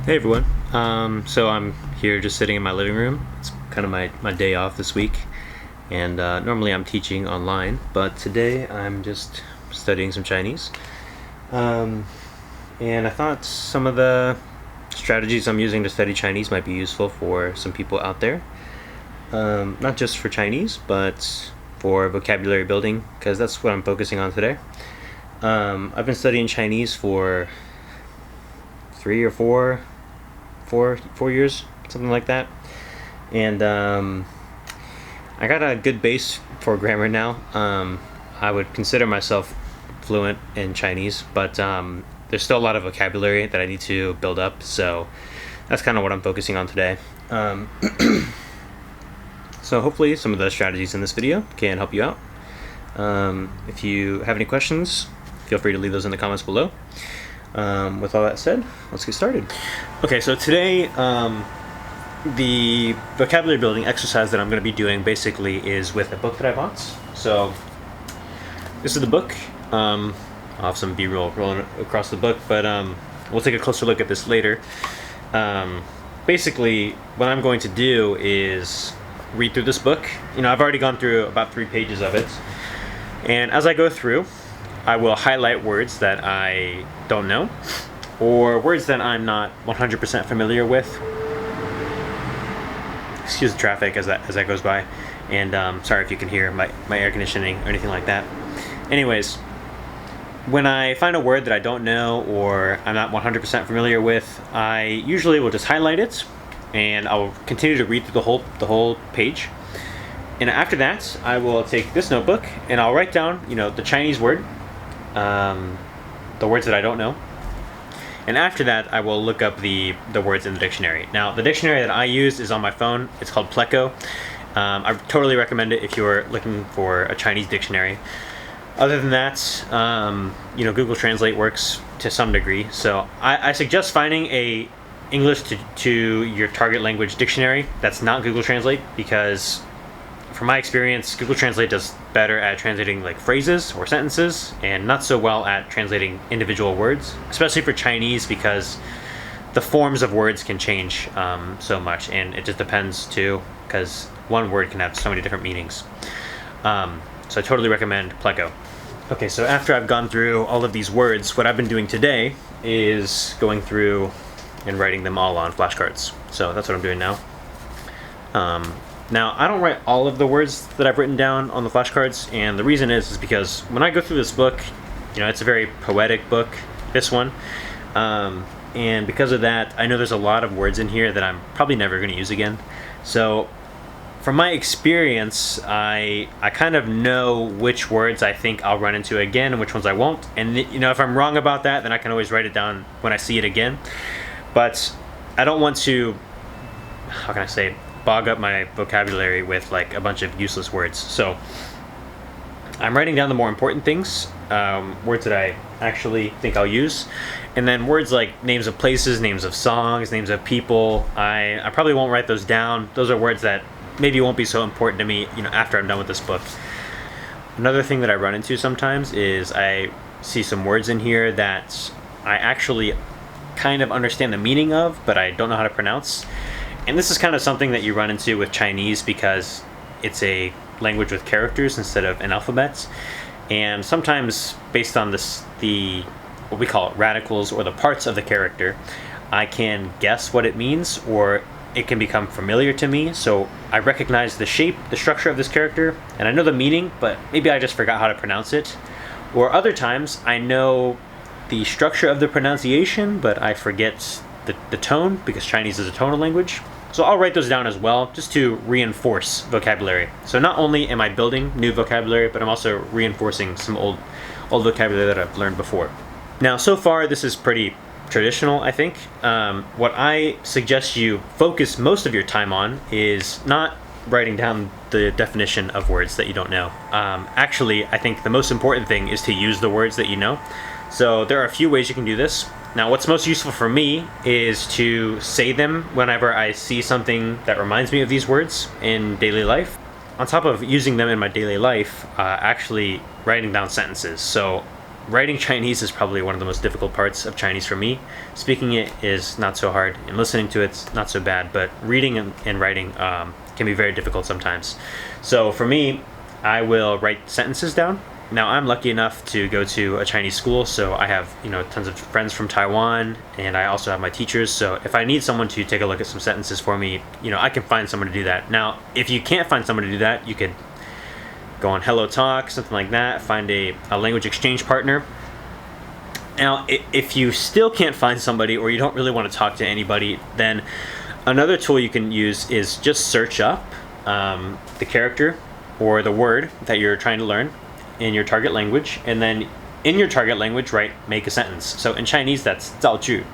Hey everyone. So I'm here just sitting in my living room. It's kind of my day off this week, and normally I'm teaching online, but today I'm just studying some Chinese. And I thought some of the strategies I'm using to study Chinese might be useful for some people out there. Not just for Chinese, but for vocabulary building, because that's what I'm focusing on today. I've been studying Chinese for 4 years, something like that, and I got a good base for grammar now. I would consider myself fluent in Chinese, but there's still a lot of vocabulary that I need to build up, so that's kind of what I'm focusing on today. So hopefully some of the strategies in this video can help you out. If you have any questions, feel free to leave those in the comments below. With all that said, let's get started. Okay, so today the vocabulary building exercise that I'm going to be doing basically is with a book that I bought. So this is the book. I'll have some B-roll rolling across the book, but we'll take a closer look at this later. Basically, what I'm going to do is read through this book. I've already gone through about 3 pages of it, and as I go through, I will highlight words that I don't know, or words that I'm not 100% familiar with. Excuse the traffic as that goes by, and sorry if you can hear my air conditioning or anything like that. Anyways, when I find a word that I don't know or I'm not 100% familiar with, I usually will just highlight it, and I'll continue to read through the whole page. And after that, I will take this notebook and I'll write down, the Chinese word, the words that I don't know, and after that I will look up the words in the dictionary. Now, the dictionary that I use is on my phone. It's called Pleco. I totally recommend it if you're looking for a Chinese dictionary. Other than that, Google Translate works to some degree, so I suggest finding a English to your target language dictionary that's not Google Translate, because from my experience, Google Translate does better at translating like phrases or sentences, and not so well at translating individual words, especially for Chinese, because the forms of words can change so much, and it just depends too, because one word can have so many different meanings. So I totally recommend Pleco. Okay, so after I've gone through all of these words, what I've been doing today is going through and writing them all on flashcards. So that's what I'm doing now. Now, I don't write all of the words that I've written down on the flashcards, and the reason is because when I go through this book, it's a very poetic book, this one, and because of that, I know there's a lot of words in here that I'm probably never going to use again. So from my experience, I kind of know which words I think I'll run into again and which ones I won't, and if I'm wrong about that, then I can always write it down when I see it again. But I don't want to, how can I say, bog up my vocabulary with like a bunch of useless words. So I'm writing down the more important things, words that I actually think I'll use, and then words like names of places, names of songs, names of people, I probably won't write those down. Those are words that maybe won't be so important to me after I'm done with this book. Another thing that I run into sometimes is I see some words in here that I actually kind of understand the meaning of, but I don't know how to pronounce. And this is kind of something that you run into with Chinese, because it's a language with characters instead of an alphabet. And sometimes, based on what we call it, radicals, or the parts of the character, I can guess what it means, or it can become familiar to me. So I recognize the shape, the structure of this character, and I know the meaning, but maybe I just forgot how to pronounce it. Or other times, I know the structure of the pronunciation, but I forget the tone, because Chinese is a tonal language. So I'll write those down as well, just to reinforce vocabulary. So not only am I building new vocabulary, but I'm also reinforcing some old vocabulary that I've learned before. Now, so far, this is pretty traditional, I think. What I suggest you focus most of your time on is not writing down the definition of words that you don't know. Actually, I think the most important thing is to use the words that you know. So there are a few ways you can do this. Now, what's most useful for me is to say them whenever I see something that reminds me of these words in daily life. On top of using them in my daily life, actually writing down sentences. So writing Chinese is probably one of the most difficult parts of Chinese for me. Speaking it is not so hard, and listening to it's not so bad, but reading and writing can be very difficult sometimes. So for me, I will write sentences down. Now, I'm lucky enough to go to a Chinese school, so I have, tons of friends from Taiwan, and I also have my teachers. So if I need someone to take a look at some sentences for me, I can find someone to do that. Now, if you can't find someone to do that, you could go on Hello Talk, something like that, find a language exchange partner. Now, if you still can't find somebody, or you don't really want to talk to anybody, then another tool you can use is just search up the character or the word that you're trying to learn in your target language, and then in your target language write make a sentence. So in Chinese, that's 造句.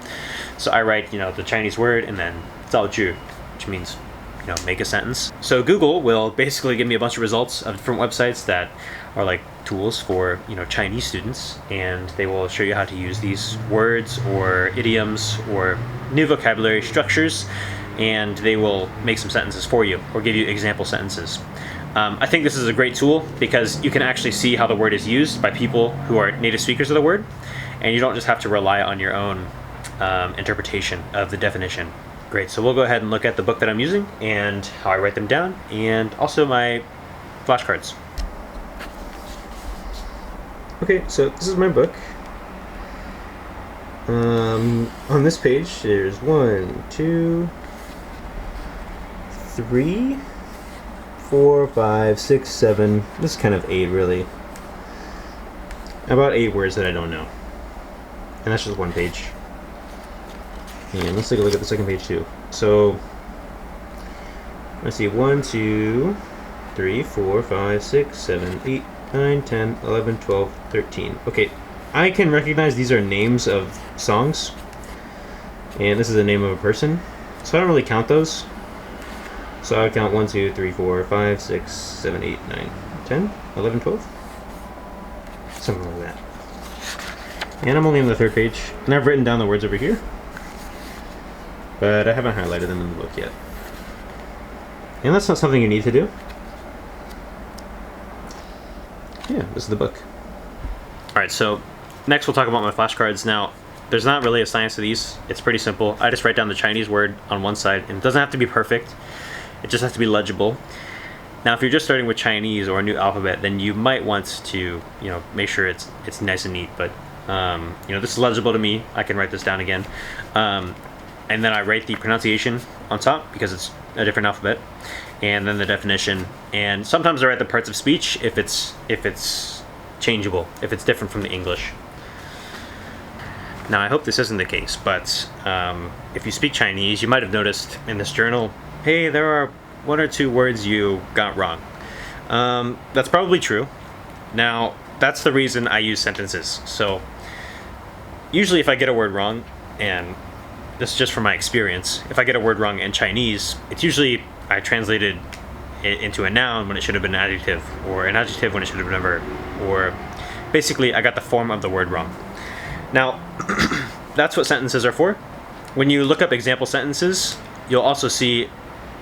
So I write the Chinese word and then 造句, which means make a sentence. So Google will basically give me a bunch of results of different websites that are like tools for Chinese students, and they will show you how to use these words or idioms or new vocabulary structures, and they will make some sentences for you or give you example sentences. I think this is a great tool because you can actually see how the word is used by people who are native speakers of the word, and you don't just have to rely on your own interpretation of the definition. Great, so we'll go ahead and look at the book that I'm using and how I write them down, and also my flashcards. Okay, so this is my book. On this page, there's 1, 2, 3, 4, 5, 6, 7. This is kind of 8, really. About 8 words that I don't know. And that's just one page. And let's take a look at the second page too. So, let's see, 1, 2, 3, 4, 5, 6, 7, 8, 9, 10, 11, 12, 13. Okay, I can recognize these are names of songs. And this is the name of a person. So I don't really count those. So I would count 1, 2, 3, 4, 5, 6, 7, 8, 9, 10, 11, 12. Something like that. And I'm only on the third page. And I've written down the words over here, but I haven't highlighted them in the book yet. And that's not something you need to do. Yeah, this is the book. Alright, so next we'll talk about my flashcards. Now, there's not really a science to these. It's pretty simple. I just write down the Chinese word on one side, and it doesn't have to be perfect. It just has to be legible. Now, if you're just starting with Chinese or a new alphabet, then you might want to, make sure it's nice and neat. But, this is legible to me. I can write this down again. And then I write the pronunciation on top because it's a different alphabet, and then the definition. And sometimes I write the parts of speech if it's changeable, if it's different from the English. Now, I hope this isn't the case, but if you speak Chinese, you might have noticed in this journal, hey, there are 1 or 2 words you got wrong. That's probably true. Now, that's the reason I use sentences. So, usually if I get a word wrong, and this is just from my experience, if I get a word wrong in Chinese, it's usually I translated it into a noun when it should have been an adjective, or an adjective when it should have been a verb, or basically I got the form of the word wrong. Now, that's what sentences are for. When you look up example sentences, you'll also see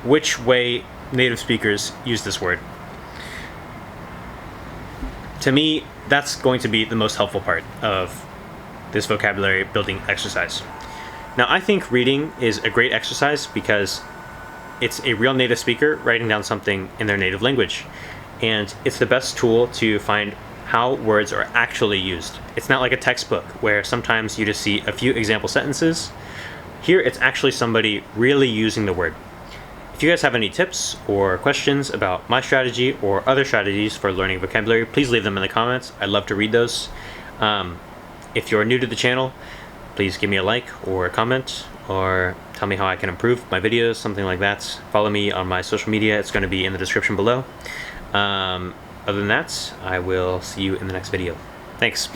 which way native speakers use this word. To me, that's going to be the most helpful part of this vocabulary building exercise. Now, I think reading is a great exercise because it's a real native speaker writing down something in their native language. And it's the best tool to find how words are actually used. It's not like a textbook where sometimes you just see a few example sentences. Here, it's actually somebody really using the word. If you guys have any tips or questions about my strategy or other strategies for learning vocabulary, please leave them in the comments. I'd love to read those. If you're new to the channel, please give me a like or a comment, or tell me how I can improve my videos, something like that. Follow me on my social media. It's going to be in the description below. Other than that, I will see you in the next video. Thanks.